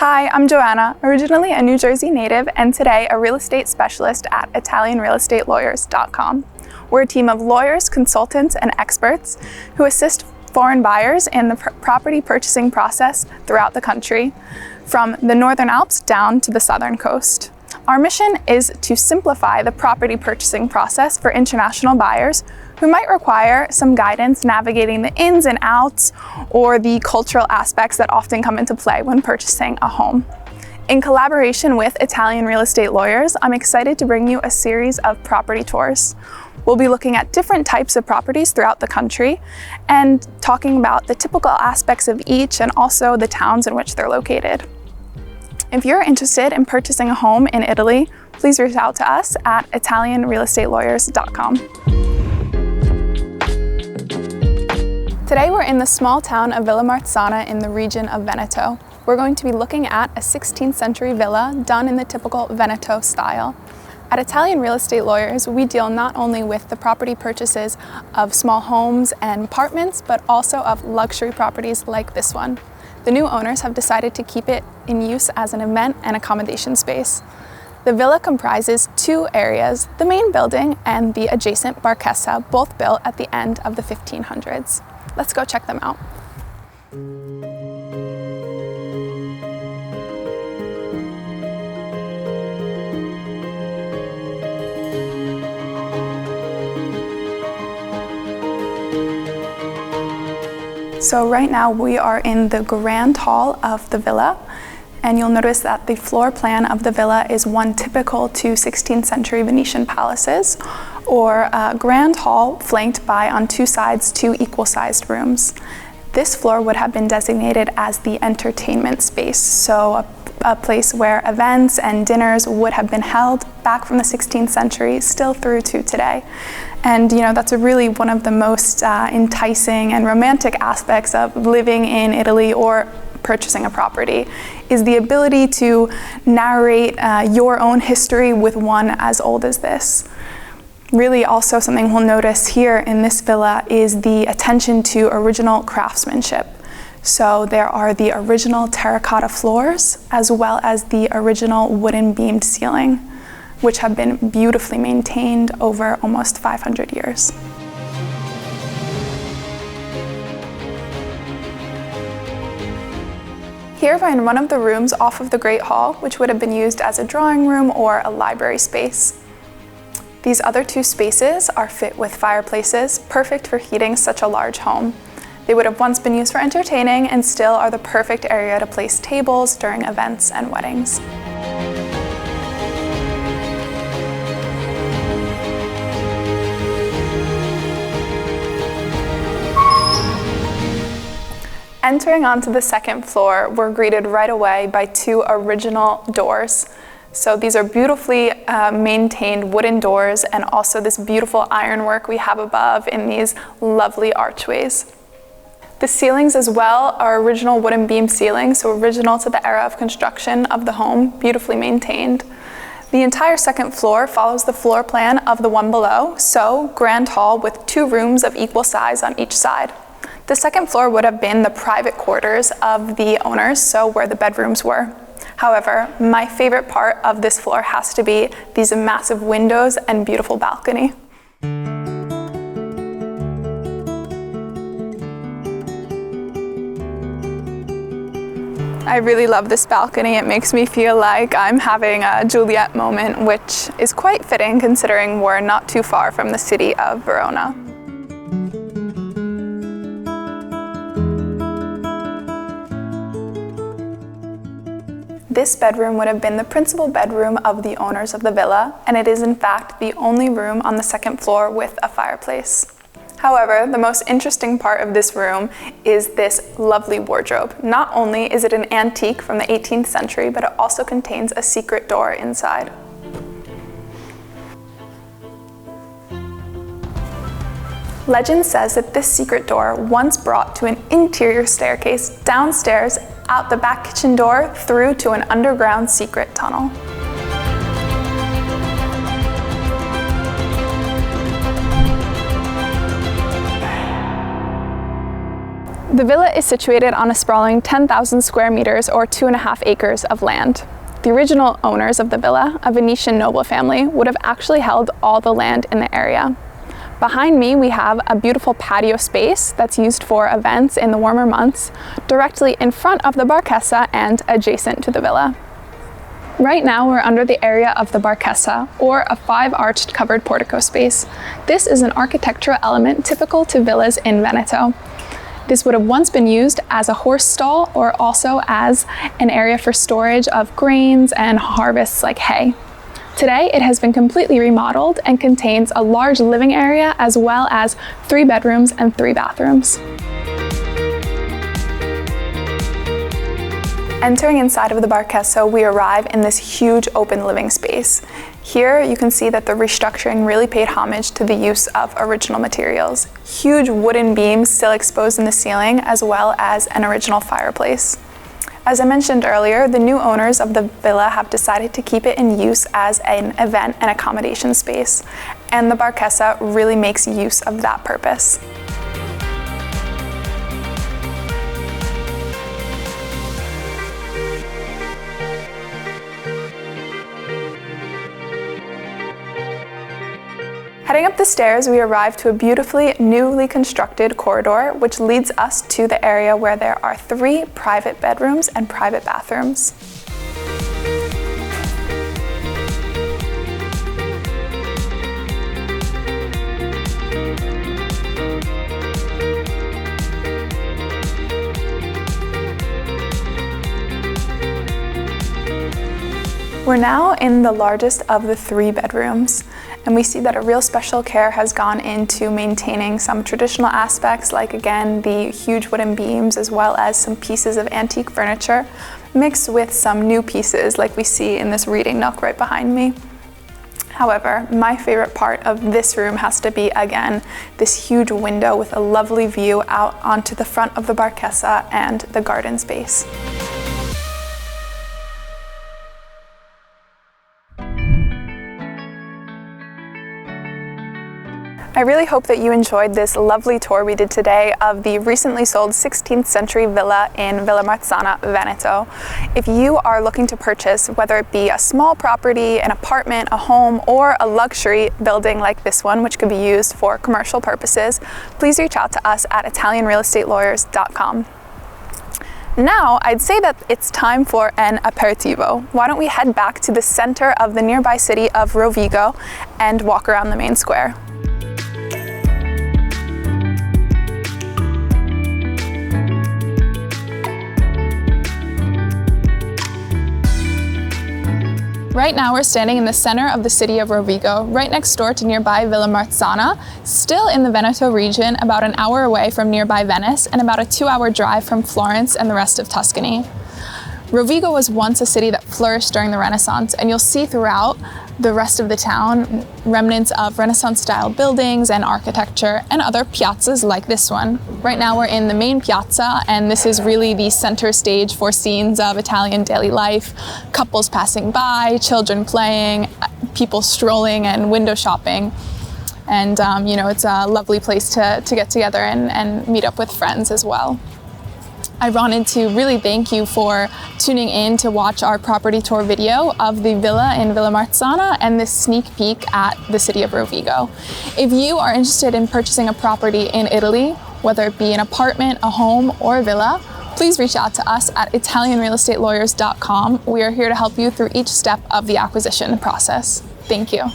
Hi, I'm Joanna, originally a New Jersey native and today a real estate specialist at ItalianRealEstateLawyers.com. We're a team of lawyers, consultants, and experts who assist foreign buyers in the property purchasing process throughout the country, from the Northern Alps down to the Southern coast. Our mission is to simplify the property purchasing process for international buyers who might require some guidance navigating the ins and outs or the cultural aspects that often come into play when purchasing a home. In collaboration with Italian Real Estate Lawyers, I'm excited to bring you a series of property tours. We'll be looking at different types of properties throughout the country and talking about the typical aspects of each and also the towns in which they're located. If you're interested in purchasing a home in Italy, please reach out to us at ItalianRealEstateLawyers.com. Today we're in the small town of Villa Marzana in the region of Veneto. We're going to be looking at a 16th century villa done in the typical Veneto style. At Italian Real Estate Lawyers, we deal not only with the property purchases of small homes and apartments, but also of luxury properties like this one. The new owners have decided to keep it in use as an event and accommodation space. The villa comprises two areas, the main building and the adjacent Barchessa, both built at the end of the 1500s. Let's go check them out. So right now we are in the grand hall of the villa, and you'll notice that the floor plan of the villa is one typical to 16th century Venetian palaces, or a grand hall flanked by on two sides two equal-sized rooms. This floor would have been designated as the entertainment space, so a place where events and dinners would have been held back from the 16th century still through to today. And that's really one of the most enticing and romantic aspects of living in Italy or purchasing a property, is the ability to narrate your own history with one as old as this. Really also something we'll notice here in this villa is the attention to original craftsmanship. So there are the original terracotta floors as well as the original wooden beamed ceiling, which have been beautifully maintained over almost 500 years. Here we're in one of the rooms off of the Great Hall, which would have been used as a drawing room or a library space. These other two spaces are fit with fireplaces, perfect for heating such a large home. They would have once been used for entertaining and still are the perfect area to place tables during events and weddings. Entering onto the second floor, we're greeted right away by two original doors. So these are beautifully maintained wooden doors, and also this beautiful ironwork we have above in these lovely archways. The ceilings as well are original wooden beam ceilings, so original to the era of construction of the home, beautifully maintained. The entire second floor follows the floor plan of the one below, so grand hall with two rooms of equal size on each side. The second floor would have been the private quarters of the owners, so where the bedrooms were. However, my favorite part of this floor has to be these massive windows and beautiful balcony. I really love this balcony. It makes me feel like I'm having a Juliet moment, which is quite fitting considering we're not too far from the city of Verona. This bedroom would have been the principal bedroom of the owners of the villa, and it is in fact the only room on the second floor with a fireplace. However, the most interesting part of this room is this lovely wardrobe. Not only is it an antique from the 18th century, but it also contains a secret door inside. Legend says that this secret door once brought to an interior staircase downstairs, out the back kitchen door, through to an underground secret tunnel. The villa is situated on a sprawling 10,000 square meters or 2.5 acres of land. The original owners of the villa, a Venetian noble family, would have actually held all the land in the area. Behind me, we have a beautiful patio space that's used for events in the warmer months, directly in front of the Barchessa and adjacent to the villa. Right now, we're under the area of the Barchessa, or a 5-arched covered portico space. This is an architectural element typical to villas in Veneto. This would have once been used as a horse stall or also as an area for storage of grains and harvests like hay. Today, it has been completely remodeled and contains a large living area as well as 3 bedrooms and 3 bathrooms. Entering inside of the Barchessa, we arrive in this huge open living space. Here you can see that the restructuring really paid homage to the use of original materials. Huge wooden beams still exposed in the ceiling, as well as an original fireplace. As I mentioned earlier, the new owners of the villa have decided to keep it in use as an event and accommodation space, and the Barchessa really makes use of that purpose. Heading up the stairs, we arrive to a beautifully newly constructed corridor, which leads us to the area where there are 3 private bedrooms and private bathrooms. We're now in the largest of the 3 bedrooms, and we see that a real special care has gone into maintaining some traditional aspects, like again the huge wooden beams, as well as some pieces of antique furniture, mixed with some new pieces like we see in this reading nook right behind me. However, my favorite part of this room has to be, again, this huge window with a lovely view out onto the front of the Barchessa and the garden space. I really hope that you enjoyed this lovely tour we did today of the recently sold 16th century villa in Villa Marzana, Veneto. If you are looking to purchase, whether it be a small property, an apartment, a home, or a luxury building like this one, which could be used for commercial purposes, please reach out to us at ItalianRealEstateLawyers.com. Now, I'd say that it's time for an aperitivo. Why don't we head back to the center of the nearby city of Rovigo and walk around the main square. Right now we're standing in the center of the city of Rovigo, right next door to nearby Villa Marzana, still in the Veneto region, about an hour away from nearby Venice and about a 2-hour drive from Florence and the rest of Tuscany. Rovigo was once a city that flourished during the Renaissance, and you'll see throughout the rest of the town remnants of Renaissance-style buildings and architecture and other piazzas like this one. Right now we're in the main piazza, and this is really the center stage for scenes of Italian daily life, couples passing by, children playing, people strolling and window shopping. And it's a lovely place to get together and meet up with friends as well. I wanted to really thank you for tuning in to watch our property tour video of the villa in Villa Marzana and this sneak peek at the city of Rovigo. If you are interested in purchasing a property in Italy, whether it be an apartment, a home, or a villa, please reach out to us at ItalianRealEstateLawyers.com. We are here to help you through each step of the acquisition process. Thank you.